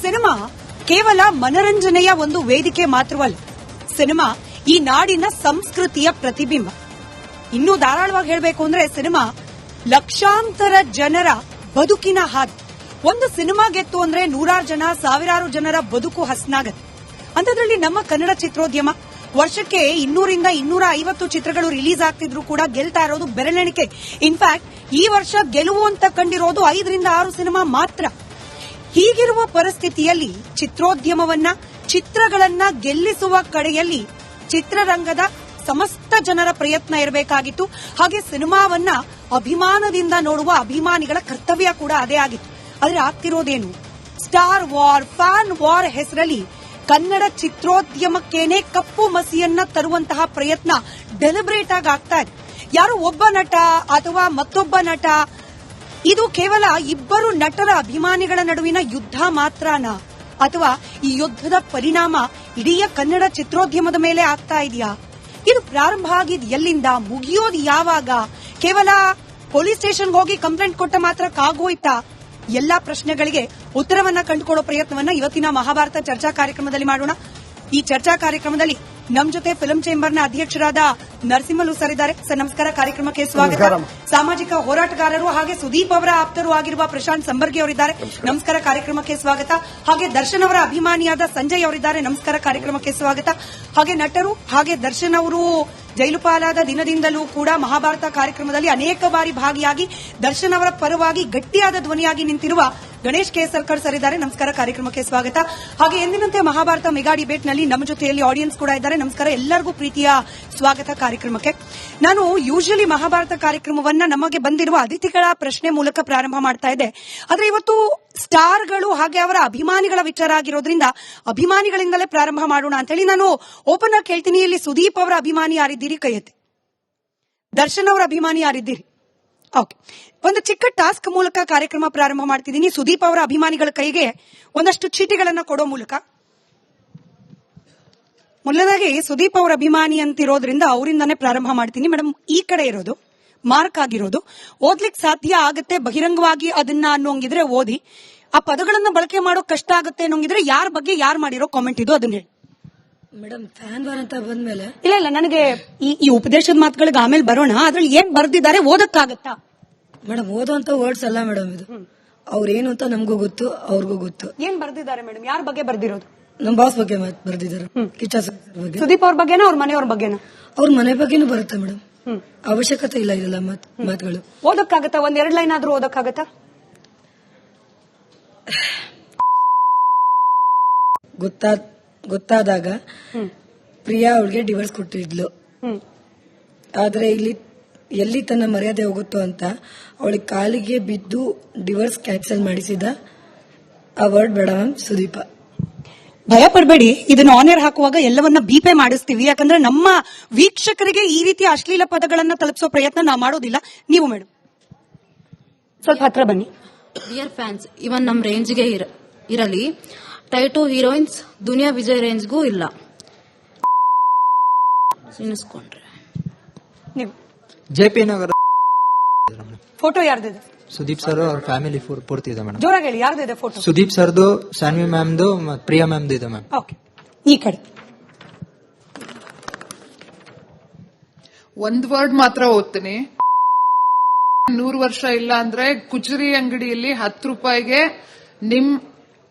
Cinema ಕೇವಲ ಮನರಂಜನೆಯ ಒಂದು ವೇದಿಕೆ ಮಾತ್ರವಲ್ಲ, ಸಿನಿಮಾ ಈ ನಾಡಿನ ಸಂಸ್ಕೃತಿಯ ಪ್ರತಿಬಿಂಬ. ಇನ್ನೂ ಧಾರಾಳವಾಗಿ ಹೇಳಬೇಕು ಅಂದ್ರೆ ಸಿನಿಮಾ ಲಕ್ಷಾಂತರ ಜನರ ಬದುಕಿನ ಹಾದಿ. ಒಂದು ಸಿನಿಮಾ ಗೆತ್ತು ಅಂದ್ರೆ ನೂರಾರು ಜನ, ಸಾವಿರಾರು ಜನರ ಬದುಕು ಹಸನಾಗತ್ತೆ. ಅಂತದ್ರಲ್ಲಿ ನಮ್ಮ ಕನ್ನಡ ಚಿತ್ರೋದ್ಯಮ ವರ್ಷಕ್ಕೆ 200ರಿಂದ 250 ಚಿತ್ರಗಳು ರಿಲೀಸ್ ಆಗ್ತಿದ್ರು ಕೂಡ ಗೆಲ್ತಾ ಇರೋದು ಬೆರಳೆಣಿಕೆ. ಇನ್ಫ್ಯಾಕ್ಟ್ ಈ ವರ್ಷ ಗೆಲುವು ಅಂತ ಕಂಡಿರೋದು 5ರಿಂದ 6 ಸಿನಿಮಾ ಮಾತ್ರ. ಹೀಗಿರುವ ಪರಿಸ್ಥಿತಿಯಲ್ಲಿ ಚಿತ್ರೋದ್ಯಮವನ್ನ, ಚಿತ್ರಗಳನ್ನ ಗೆಲ್ಲಿಸುವ ಕಡೆಯಲ್ಲಿ ಚಿತ್ರರಂಗದ ಸಮಸ್ತ ಜನರ ಪ್ರಯತ್ನ ಇರಬೇಕಾಗಿತ್ತು. ಹಾಗೆ ಸಿನಿಮಾವನ್ನ ಅಭಿಮಾನದಿಂದ ನೋಡುವ ಅಭಿಮಾನಿಗಳ ಕರ್ತವ್ಯ ಕೂಡ ಅದೇ ಆಗಿತ್ತು. ಆದ್ರೆ ಆಗ್ತಿರೋದೇನು? ಸ್ಟಾರ್ ವಾರ್, ಫ್ಯಾನ್ ವಾರ್ ಹೆಸರಲ್ಲಿ ಕನ್ನಡ ಚಿತ್ರೋದ್ಯಮಕ್ಕೇನೆ ಕಪ್ಪು ಮಸಿಯನ್ನ ತರುವಂತಹ ಪ್ರಯತ್ನ ಡೆಲಿಬ್ರೇಟ್ ಆಗಿ ಆಗ್ತಾ ಇದೆ. ಯಾರು ಒಬ್ಬ ನಟ ಅಥವಾ ಮತ್ತೊಬ್ಬ ನಟ, ಇದು ಕೇವಲ ಇಬ್ಬರು ನಟರ ಅಭಿಮಾನಿಗಳ ನಡುವಿನ ಯುದ್ಧ ಮಾತ್ರನಾ, ಅಥವಾ ಈ ಯುದ್ಧದ ಪರಿಣಾಮ ಇಡೀ ಕನ್ನಡ ಚಿತ್ರೋದ್ಯಮದ ಮೇಲೆ ಆಗ್ತಾ ಇದೆಯಾ? ಇದು ಪ್ರಾರಂಭ ಆಗಿದ್ ಎಲ್ಲಿಂದ, ಮುಗಿಯೋದು ಯಾವಾಗ? ಕೇವಲ ಪೊಲೀಸ್ ಸ್ಟೇಷನ್ಗೆ ಹೋಗಿ ಕಂಪ್ಲೇಂಟ್ ಕೊಟ್ಟ ಮಾತ್ರ ಕಾಗೋಯ್ತಾ? ಎಲ್ಲಾ ಪ್ರಶ್ನೆಗಳಿಗೆ ಉತ್ತರವನ್ನ ಕಂಡುಕೊಳ್ಳೋ ಪ್ರಯತ್ನವನ್ನ ಇವತ್ತಿನ ಮಹಾಭಾರತ ಚರ್ಚಾ ಕಾರ್ಯಕ್ರಮದಲ್ಲಿ ಮಾಡೋಣ. ಈ ಚರ್ಚಾ ಕಾರ್ಯಕ್ರಮದಲ್ಲಿ ನಮ್ ಜೊತೆ ಫಿಲ್ಮ್ ಚೇಂಬರ್ನ ಅಧ್ಯಕ್ಷರಾದ ನರಸಿಂಹಲು ಸರ್ ಇದ್ದಾರೆ. ಸರ್ ನಮಸ್ಕಾರ, ಕಾರ್ಯಕ್ರಮಕ್ಕೆ ಸ್ವಾಗತ. ಸಾಮಾಜಿಕ ಹೋರಾಟಗಾರರು ಹಾಗೆ ಸುದೀಪ್ ಅವರ ಆಪ್ತರು ಆಗಿರುವ ಪ್ರಶಾಂತ್ ಸಂಬರ್ಗಿ ಅವರಿದ್ದಾರೆ. ನಮಸ್ಕಾರ, ಕಾರ್ಯಕ್ರಮಕ್ಕೆ ಸ್ವಾಗತ. ಹಾಗೆ ದರ್ಶನ್ ಅವರ ಅಭಿಮಾನಿಯಾದ ಸಂಜಯ್ ಅವರಿದ್ದಾರೆ. ನಮಸ್ಕಾರ, ಕಾರ್ಯಕ್ರಮಕ್ಕೆ ಸ್ವಾಗತ. ಹಾಗೆ ನಟರು ಹಾಗೆ ದರ್ಶನ್ ಅವರು ಜೈಲು ಪಾಲಾದ ದಿನದಿಂದಲೂ ಕೂಡ ಮಹಾಭಾರತ ಕಾರ್ಯಕ್ರಮದಲ್ಲಿ ಅನೇಕ ಬಾರಿ ಭಾಗಿಯಾಗಿ ದರ್ಶನ್ ಅವರ ಪರವಾಗಿ ಗಟ್ಟಿಯಾದ ಧ್ವನಿಯಾಗಿ ನಿಂತಿರುವ ಗಣೇಶ್ ಕೇಸರ್ಕರ್ ಸರ್ ಇದ್ದಾರೆ. ನಮಸ್ಕಾರ, ಕಾರ್ಯಕ್ರಮಕ್ಕೆ ಸ್ವಾಗತ. ಹಾಗೆ ಎಂದಿನಂತೆ ಮಹಾಭಾರತ ಮೆಗಾ ಡಿಬೇಟ್ ನಲ್ಲಿ ನಮ್ಮ ಜೊತೆಯಲ್ಲಿ ಆಡಿಯನ್ಸ್ ಕೂಡ ಇದ್ದಾರೆ. ನಮಸ್ಕಾರ, ಎಲ್ಲರಿಗೂ ಪ್ರೀತಿಯ ಸ್ವಾಗತ ಕಾರ್ಯಕ್ರಮಕ್ಕೆ. ನಾನು ಯೂಶಲಿ ಮಹಾಭಾರತ ಕಾರ್ಯಕ್ರಮವನ್ನ ನಮಗೆ ಬಂದಿರುವ ಅತಿಥಿಗಳ ಪ್ರಶ್ನೆ ಮೂಲಕ ಪ್ರಾರಂಭ ಮಾಡ್ತಾ ಇದ್ದೆ. ಆದ್ರೆ ಇವತ್ತು ಸ್ಟಾರ್ಗಳು ಹಾಗೆ ಅವರ ಅಭಿಮಾನಿಗಳ ವಿಚಾರ ಆಗಿರೋದ್ರಿಂದ ಅಭಿಮಾನಿಗಳಿಂದಲೇ ಪ್ರಾರಂಭ ಮಾಡೋಣ ಅಂತ ಹೇಳಿ ನಾನು ಓಪನ್ ಆಗಿ ಕೇಳ್ತೀನಿ. ಇಲ್ಲಿ ಸುದೀಪ್ ಅವರ ಅಭಿಮಾನಿ ಯಾರಿದ್ದೀರಿ? ಕೈ ಎತ್ತಿ. ದರ್ಶನ್ ಅವರ ಅಭಿಮಾನಿ ಯಾರಿದ್ದೀರಿ? ಓಕೆ, ಒಂದು ಚಿಕ್ಕ ಟಾಸ್ಕ್ ಮೂಲಕ ಕಾರ್ಯಕ್ರಮ ಪ್ರಾರಂಭ ಮಾಡ್ತಿದ್ದೀನಿ. ಸುದೀಪ್ ಅವರ ಅಭಿಮಾನಿಗಳ ಕೈಗೆ ಒಂದಷ್ಟು ಚೀಟಿಗಳನ್ನ ಕೊಡೋ ಮೂಲಕ ಮೊದಲದಾಗಿ ಸುದೀಪ್ ಅವರ ಅಭಿಮಾನಿ ಅಂತಿರೋದ್ರಿಂದ ಅವರಿಂದಾನೇ ಪ್ರಾರಂಭ ಮಾಡ್ತೀನಿ. ಮೇಡಮ್, ಈ ಕಡೆ ಇರೋದು ಮಾರ್ಕ್ ಆಗಿರೋದು ಓದ್ಲಿಕ್ಕೆ ಸಾಧ್ಯ ಆಗುತ್ತೆ ಬಹಿರಂಗವಾಗಿ ಅದನ್ನ ಅನ್ನೋಂಗಿದ್ರೆ ಓದಿ. ಆ ಪದಗಳನ್ನ ಬಳಕೆ ಮಾಡೋ ಕಷ್ಟ ಆಗುತ್ತೆ ಅನ್ನೋಂಗಿದ್ರೆ ಯಾರ ಬಗ್ಗೆ ಯಾರು ಮಾಡಿರೋ ಕಾಮೆಂಟ್ ಇದು ಅದನ್ನ ಹೇಳಿ. ಮೇಡಮ್, ಫ್ಯಾನ್ ವಾರ್ ಅಂತ ಬಂದ್ಮೇಲೆ ಇಲ್ಲ ನನಗೆ ಈ ಉಪದೇಶದ ಮಾತುಗಳಿಗೆ ಆಮೇಲೆ ಬರೋಣ. ಅದ್ರಲ್ಲಿ ಏನ್ ಬರ್ದಿದ್ದಾರೆ ಓದಕ್ಕಾಗತ್ತಾ? ಮೇಡಮ್, ಓದುವಂತ ವರ್ಡ್ಸ್ ಅಲ್ಲ ಮೇಡಮ್, ಇದು ಅವ್ರೇನು ಅಂತ ನಮಗೂ ಗೊತ್ತು, ಅವ್ರಿಗೂ ಗೊತ್ತು. ಏನ್ ಬರ್ದಿದ್ದಾರೆ ಮೇಡಮ್? ಯಾರ ಬಗ್ಗೆ ಬರ್ದಿರೋದು? ನಮ್ ಬಾಸ್ ಬಗ್ಗೆ ಬರ್ದಿದ್ದಾರೆ, ಕಿಚ್ಚ ಸರ್ ಬಗ್ಗೆ. ಸುದೀಪ್ ಅವ್ರ ಬಗ್ಗೆನಾ ಅವ್ರ ಮನೆಯವ್ರ ಬಗ್ಗೆನಾ? ಅವ್ರ ಮನೆ ಬಗ್ಗೆನೂ ಬರುತ್ತೆ ಮೇಡಮ್. ಅವಶ್ಯಕತೆ ಇಲ್ಲ ಇದೆಲ್ಲ ಮಾತುಗಳು. ಓದಕ್ಕಾಗತ್ತಾ? ಒಂದ್ 2 ಲೈನ್ ಆದ್ರೂ ಓದಕ್ಕಾಗತ್ತಾ? ಗೊತ್ತಾದಾಗ ಪ್ರಿಯಾ ಅವಳಿಗೆ ಡಿವೋರ್ಸ್ ಕೊಟ್ಟಿದ್ಲು. ಆದ್ರೆ ಇಲ್ಲಿ ಎಲ್ಲಿ ತನ್ನ ಮರ್ಯಾದೆ ಹೋಗುತ್ತೋ ಅಂತ ಅವಳಿಗೆ ಕಾಲಿಗೆ ಬಿದ್ದು ಡಿವೋರ್ಸ್ ಕ್ಯಾನ್ಸಲ್ ಮಾಡಿಸಿದ. ಆ ವರ್ಡ್ ಬೇಡ ಮ್ಯಾಮ್. ಸುದೀಪ, ಭಯ ಪಡಬೇಡಿ, ಇದನ್ನ ಆನರ್ ಹಾಕುವಾಗ ಎಲ್ಲವನ್ನ ಬೀಪೆ ಮಾಡಿಸ್ತೀವಿ. ಯಾಕಂದ್ರೆ ನಮ್ಮ ವೀಕ್ಷಕರಿಗೆ ಈ ರೀತಿಯ ಅಶ್ಲೀಲ ಪದಗಳನ್ನ ತಲುಪಿಸೋ ಪ್ರಯತ್ನ ನಾವು ಮಾಡೋದಿಲ್ಲ. ನೀವು ಮೇಡಮ್ ಸ್ವಲ್ಪ ಹತ್ರ ಬನ್ನಿ. ಡಿಯರ್ ಫ್ಯಾನ್ಸ್, ಇವನ್ ನಮ್ ರೇಂಜ್ಗೆ ಇರಲಿ, ಟೈಟೋ ಹೀರೋಯಿನ್ಸ್ ದುನಿಯಾ ವಿಜಯ್ ರೇಂಜ್ಗೂ ಇಲ್ಲ. ಸಿನಿಸ್ಕೊಂಡ್ರೆ ನೀವು ಜೆಪಿ ನಗರ ಫೋಟೋ ಯಾರ್ದಿದೆ? ಸುದೀಪ್ ಸರ್ ಅವ್ರ ಫ್ಯಾಮಿಲಿ ಪೂರ್ತಿ ಇದೆ ಮೇಡಮ್. ಜೋರಾಗಿ ಹೇಳಿ, ಯಾರ್ದಿದೆ ಫೋಟೋ? ಸುದೀಪ್ ಸರ್ದು, ಸಾನ್ವಿ ಮ್ಯಾಮ್ದು, ಪ್ರಿಯಾ ಮ್ಯಾಮ್ದು ಇದೆ ಮ್ಯಾಮ್. ಓಕೆ, ಈ ಕಡೆ ಒಂದ್ ವರ್ಡ್ ಮಾತ್ರ ಓದ್ತೀನಿ. 100 ವರ್ಷ ಇಲ್ಲ ಅಂದ್ರೆ ಕುಚರಿ ಅಂಗಡಿಯಲ್ಲಿ 10 ರೂಪಾಯಿಗೆ ನಿಮ್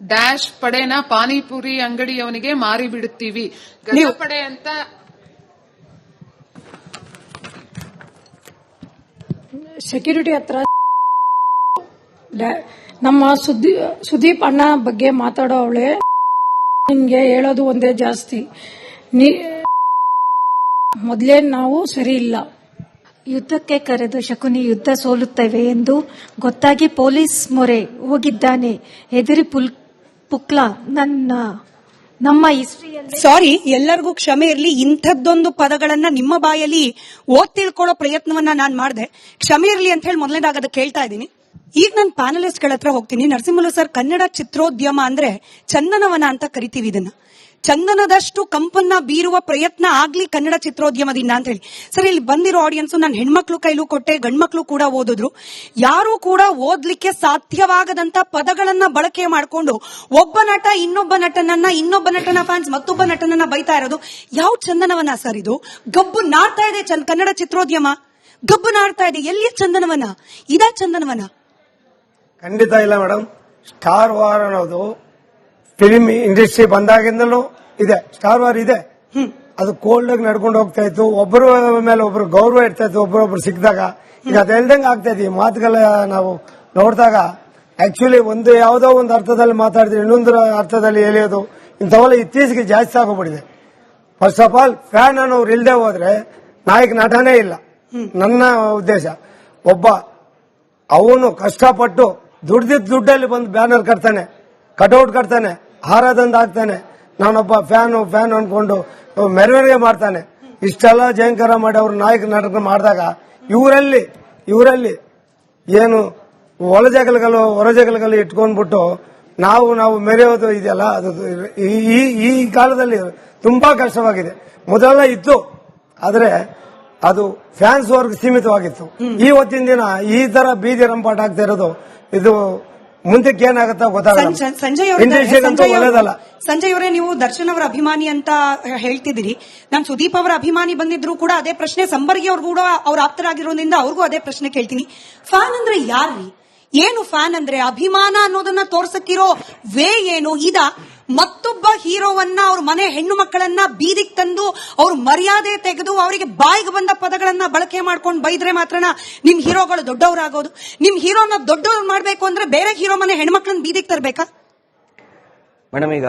ಡ್ಯಾಶ್ ಪಡೆನ ಪಾನಿಪುರಿ ಅಂಗಡಿಯವನಿಗೆ ಮಾರಿ ಬಿಡುತ್ತೀವಿ. ಪಡೆ ಅಂತ ಸೆಕ್ಯೂರಿಟಿ ಹತ್ರ ನಮ್ಮ ಸುದೀಪ್ ಅಣ್ಣ ಬಗ್ಗೆ ಮಾತಾಡೋ ಅವಳೆ ನಿಮ್ಗೆ ಹೇಳೋದು ಒಂದೇ ಜಾಸ್ತಿ. ಮೊದಲೇ ನಾವು ಸರಿ ಇಲ್ಲ. ಯುದ್ಧಕ್ಕೆ ಕರೆದು ಶಕುನಿ ಯುದ್ಧ ಸೋಲುತ್ತೇವೆ ಎಂದು ಗೊತ್ತಾಗಿ ಪೊಲೀಸ್ ಮೊರೆ ಹೋಗಿದ್ದಾನೆ. ಹೆದರಿ ಪುಕ್ಲ ನಮ್ಮ ಹಿಸ್ಟ್ರಿಯಲ್ಲಿ. ಸಾರಿ, ಎಲ್ಲರಿಗೂ ಕ್ಷಮೆ ಇರಲಿ. ಇಂಥದ್ದೊಂದು ಪದಗಳನ್ನ ನಿಮ್ಮ ಬಾಯಲ್ಲಿ ಓದ್ ತಿಳ್ಕೊಳ್ಳೋ ಪ್ರಯತ್ನವನ್ನ ನಾನು ಮಾಡಿದೆ. ಕ್ಷಮೆ ಇರಲಿ ಅಂತ ಹೇಳಿ ಮೊದಲನೇದಾಗ ಅದಕ್ಕೆ ಕೇಳ್ತಾ ಇದ್ದೀನಿ. ಈಗ ನಾನು ಪ್ಯಾನಲಿಸ್ಟ್ ಗಳ ಹತ್ರ ಹೋಗ್ತೀನಿ. ನರಸಿಂಹಲು ಸರ್, ಕನ್ನಡ ಚಿತ್ರೋದ್ಯಮ ಅಂದ್ರೆ ಚಂದನವನ ಅಂತ ಕರಿತೀವಿ ಇದನ್ನ. ಚಂದನದಷ್ಟು ಕಂಪನ್ನ ಬೀರುವ ಪ್ರಯತ್ನ ಆಗ್ಲಿ ಕನ್ನಡ ಚಿತ್ರೋದ್ಯಮದಿಂದ ಅಂತ ಹೇಳಿ. ಸರ್, ಇಲ್ಲಿ ಬಂದಿರೋ ಆಡಿಯನ್ಸ್ ನಾನು ಹೆಣ್ಮಕ್ಳು ಕೈಲೂ ಕೊಟ್ಟೆ, ಗಂಡ್ಮಕ್ಳು ಕೂಡ ಓದಿದ್ರು. ಯಾರು ಕೂಡ ಓದ್ಲಿಕ್ಕೆ ಸಾಧ್ಯವಾಗದಂತ ಪದಗಳನ್ನ ಬಳಕೆ ಮಾಡಿಕೊಂಡು ಒಬ್ಬ ನಟ ಇನ್ನೊಬ್ಬ ನಟನ ಫ್ಯಾನ್ಸ್ ಮತ್ತೊಬ್ಬ ನಟನನ್ನ ಬೈತಾ ಇರೋದು ಯಾವ ಚಂದನವನ ಸರ್ ಇದು? ಗಬ್ಬು ನಾಡ್ತಾ ಇದೆ ಕನ್ನಡ ಚಿತ್ರೋದ್ಯಮ, ಗಬ್ಬು ನಾಡ್ತಾ ಇದೆ. ಎಲ್ಲಿಯ ಚಂದನವನ? ಇದ ಚಂದನವನ? ಖಂಡಿತ ಇಲ್ಲ ಮೇಡಮ್. ಸ್ಟಾರ್ ವಾರ್ ಅನ್ನೋದು ಫಿಲ್ಮ್ ಇಂಡಸ್ಟ್ರಿ ಬಂದಾಗಿಂದಲೂ ಇದೆ, ಸ್ಟಾರ್ ವಾರ್ ಇದೆ. ಅದು ಕೋಲ್ಡ್ ಆಗಿ ನಡ್ಕೊಂಡು ಹೋಗ್ತಾ ಇತ್ತು, ಒಬ್ಬರ ಮೇಲೆ ಒಬ್ರು ಗೌರವ ಇರ್ತಾ ಇತ್ತು ಒಬ್ಬರೊಬ್ರು ಸಿಕ್ಕಿದಾಗ. ಈಗ ಅದೆಲ್ದಂಗೆ ಆಗ್ತಾ ಇದೆ. ಈ ಮಾತುಗಳ ನಾವು ನೋಡಿದಾಗ ಆಕ್ಚುಲಿ ಯಾವುದೋ ಒಂದು ಅರ್ಥದಲ್ಲಿ ಮಾತಾಡಿದ್ರೆ ಇನ್ನೊಂದು ಅರ್ಥದಲ್ಲಿ ಎಳೆಯೋದು ಇಂಥವೆಲ್ಲ ಇತ್ತೀಚೆಗೆ ಜಾಸ್ತಿ ಆಗೋಗ್ಬಿಟ್ಟಿದೆ. ಫಸ್ಟ್ ಆಫ್ ಆಲ್ ಫ್ಯಾನ್ ಅನ್ನೋರು ಇಲ್ಲದೆ ಹೋದ್ರೆ ನಾಯಕ ನಟನೇ ಇಲ್ಲ. ನನ್ನ ಉದ್ದೇಶ, ಒಬ್ಬ ಅವನು ಕಷ್ಟಪಟ್ಟು ದುಡ್ದಿದ್ದ ದುಡ್ಡಲ್ಲಿ ಬಂದು ಬ್ಯಾನರ್ ಕಟ್ತಾನೆ, ಕಟೌಟ್ ಕಟ್ತಾನೆ, ಹಾರದಂದು ಹಾಕ್ತಾನೆ, ನಾನೊಬ್ಬ ಫ್ಯಾನ್ ಅನ್ಕೊಂಡು ಮೆರವಣಿಗೆ ಮಾಡ್ತಾನೆ. ಇಷ್ಟೆಲ್ಲ ಜಯಂಕರ ಮಾಡಿ ಅವ್ರ ನಾಯಕ ನಾಟಕ ಮಾಡಿದಾಗ ಇವರಲ್ಲಿ ಏನು ಹೊರಜಗಲುಗಳು ಇಟ್ಕೊಂಡ್ಬಿಟ್ಟು ನಾವು ಮೆರೆಯೋದು ಇದೆಯಲ್ಲ, ಅದು ಈ ಕಾಲದಲ್ಲಿ ತುಂಬಾ ಕಷ್ಟವಾಗಿದೆ. ಮೊದಲೆಲ್ಲ ಇತ್ತು, ಆದ್ರೆ ಅದು ಫ್ಯಾನ್ಸ್ ವರ್ಗ ಸೀಮಿತವಾಗಿತ್ತು. ಇವತ್ತಿನ ದಿನ ಈ ತರ ಬೀದಿ ರಂಪಾಟ ಆಗ್ತಾ ಇರೋದು, ಇದು ಮುಂದಕ್ಕೆ ಏನಾಗುತ್ತಾ ಗೊತ್ತಾಗಲ್ಲ. ಒಳ್ಳೇದಲ್ಲ. ಸಂಜಯ್ ಅವರೇ, ನೀವು ದರ್ಶನ್ ಅವರ ಅಭಿಮಾನಿ ಅಂತ ಹೇಳ್ತಿದ್ದೀರಿ. ನಾನು ಸುದೀಪ್ ಅವರ ಅಭಿಮಾನಿ ಬಂದಿದ್ರು ಕೂಡ ಅದೇ ಪ್ರಶ್ನೆ, ಸಂಬರ್ಗಿ ಅವ್ರು ಕೂಡ ಅವ್ರ ಆಪ್ತರಾಗಿರೋದ್ರಿಂದ ಅವ್ರಿಗೂ ಅದೇ ಪ್ರಶ್ನೆ ಕೇಳ್ತೀನಿ. ಫ್ಯಾನ್ ಅಂದ್ರೆ ಯಾರ್ರಿ? ಏನು ಫ್ಯಾನ್ ಅಂದ್ರೆ? ಅಭಿಮಾನ ಅನ್ನೋದನ್ನ ತೋರ್ಸಕ್ಕಿರೋ ವೇ ಏನು? ಇದ ಮತ್ತೊಬ್ಬ ಹೀರೋವನ್ನ ಅವ್ರ ಮನೆ ಹೆಣ್ಣು ಮಕ್ಕಳನ್ನ ಬೀದಿಗೆ ತಂದು ಅವ್ರ ಮರ್ಯಾದೆ ತೆಗೆದು ಅವರಿಗೆ ಬಾಯಿಗೆ ಬಂದ ಪದಗಳನ್ನ ಬಳಕೆ ಮಾಡ್ಕೊಂಡು ಬೈದ್ರೆ ಮಾತ್ರನ ನಿಮ್ ಹೀರೋಗಳು ದೊಡ್ಡವರಾಗೋದು? ನಿಮ್ ಹೀರೋನ ದೊಡ್ಡವ್ರು ಮಾಡ್ಬೇಕು ಅಂದ್ರೆ ಬೇರೆ ಹೀರೋ ಮನೆ ಹೆಣ್ಮಕ್ಳನ್ನ ಬೀದಿಗೆ ತರಬೇಕಾ? ಮೇಡಮ್, ಈಗ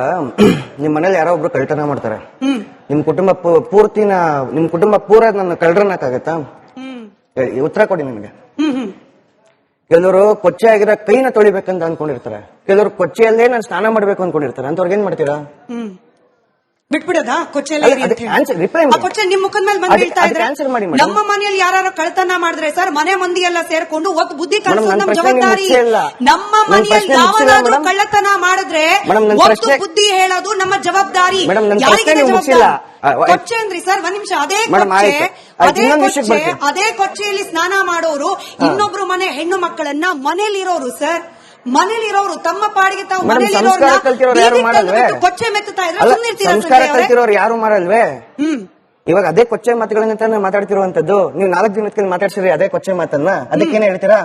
ನಿಮ್ ಮನೇಲಿ ಯಾರೋ ಒಬ್ರು ಕಳ್ತನ ಮಾಡ್ತಾರೆ, ನಿಮ್ ಕುಟುಂಬ ಪೂರ ನನ್ನ ಕಳ್ರನ್ನಕ್ಕಾಗತ್ತಾ? ಉತ್ತರ ಕೊಡಿ ನಿಮ್ಗೆ. ಕೆಲವರು ಕೊಚ್ಚೆ ಆಗಿರೋ ಕೈನ ತೊಳಿಬೇಕಂತ ಅನ್ಕೊಂಡಿರ್ತಾರೆ, ಕೆಲವರು ಕೊಚ್ಚೆಯಲ್ಲೇ ನಾನು ಸ್ನಾನ ಮಾಡ್ಬೇಕು ಅನ್ಕೊಂಡಿರ್ತಾರೆ. ಅಂತವ್ರಿಗೆ ಏನ್ ಮಾಡ್ತೀರಾ? ಬಿಟ್ಬಿಡೋದಾ? ಕೊಚ್ಚೆ ನಿಮ್ ಮುಖದ ಮೇಲೆ ಬಂದು ಹೇಳ್ತಾ ಇದ್ರೆ ನಮ್ಮ ಮನೆಯಲ್ಲಿ ಯಾರು ಕಳ್ತನ ಮಾಡಿದ್ರೆ ಸರ್, ಮನೆ ಮಂದಿ ಎಲ್ಲ ಸೇರ್ಕೊಂಡು ಒತ್ತು ಬುದ್ಧಿ ಕಲಿಸೋದು ನಮ್ಮ ಜವಾಬ್ದಾರಿ. ನಮ್ಮ ಮನೆಯಲ್ಲಿ ಯಾವನಾದ್ರೂ ಕಳ್ಳತನ ಮಾಡಿದ್ರೆ ಒತ್ತು ಬುದ್ಧಿ ಹೇಳೋದು ನಮ್ಮ ಜವಾಬ್ದಾರಿ. ಕೊಚ್ಚೆ ಅಂದ್ರಿ ಸರ್, ಒಂದ್ ನಿಮಿಷ. ಅದೇ ಕೊಚ್ಚೆಯಲ್ಲಿ ಸ್ನಾನ ಮಾಡೋರು ಇನ್ನೊಬ್ರು ಮನೆ ಹೆಣ್ಣು ಮಕ್ಕಳನ್ನ ಮನೇಲಿರೋರು ಸರ್, ಮನೇಲಿರೋರು ತಮ್ಮ ಪಾಡಿಗೆ ತಾವು ಕೊಚ್ಚೆ ಮೆತ್ತಾ ಇದ್ರೆ ಯಾರು ಮಾಡಲ್ವೇ? ಇವಾಗ ಅದೇ ಕೊಚ್ಚೆ ಮಾತುಗಳನ್ನ ಮಾತಾಡ್ತಿರುವಂತದ್ದು. ನೀವು 4 ದಿನಕ್ಕೆ ಮಾತಾಡ್ಸಿರಿ ಅದೇ ಕೊಚ್ಚೆ ಮಾತನ್ನ, ಅದಕ್ಕೇನೆ ಹೇಳ್ತೀರಾ?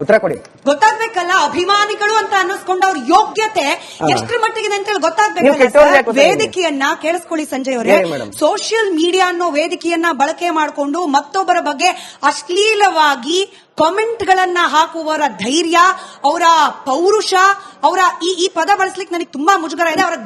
ಉತ್ತರ ಕೊಡಿ. ಗೊತ್ತಾಗ್ಬೇಕಲ್ಲ, ಅಭಿಮಾನಿಗಳು ಅಂತ ಅನ್ನಿಸ್ಕೊಂಡು ಅವ್ರ ಯೋಗ್ಯತೆ ಎಷ್ಟರ ಮಟ್ಟಿಗಿದೆ ಅಂತ ಹೇಳಿ ಗೊತ್ತಾಗ್ಬೇಕಲ್ಲ. ವೇದಿಕೆಯನ್ನ ಕೇಳಿಸ್ಕೊಳ್ಳಿ ಸಂಜಯ್ ಅವರೇ, ಸೋಷಿಯಲ್ ಮೀಡಿಯಾ ಅನ್ನೋ ವೇದಿಕೆಯನ್ನ ಬಳಕೆ ಮಾಡಿಕೊಂಡು ಮತ್ತೊಬ್ಬರ ಬಗ್ಗೆ ಅಶ್ಲೀಲವಾಗಿ ಕಾಮೆಂಟ್ ಗಳನ್ನ ಹಾಕುವವರ ಧೈರ್ಯ, ಅವರ ಪೌರುಷ, ಅವರ ಈ ಪದ ಬಳಸ್ಲಿಕ್ಕೆ ನನಗೆ ತುಂಬಾ ಮುಜುಗರ ಇದೆ. ಅವರ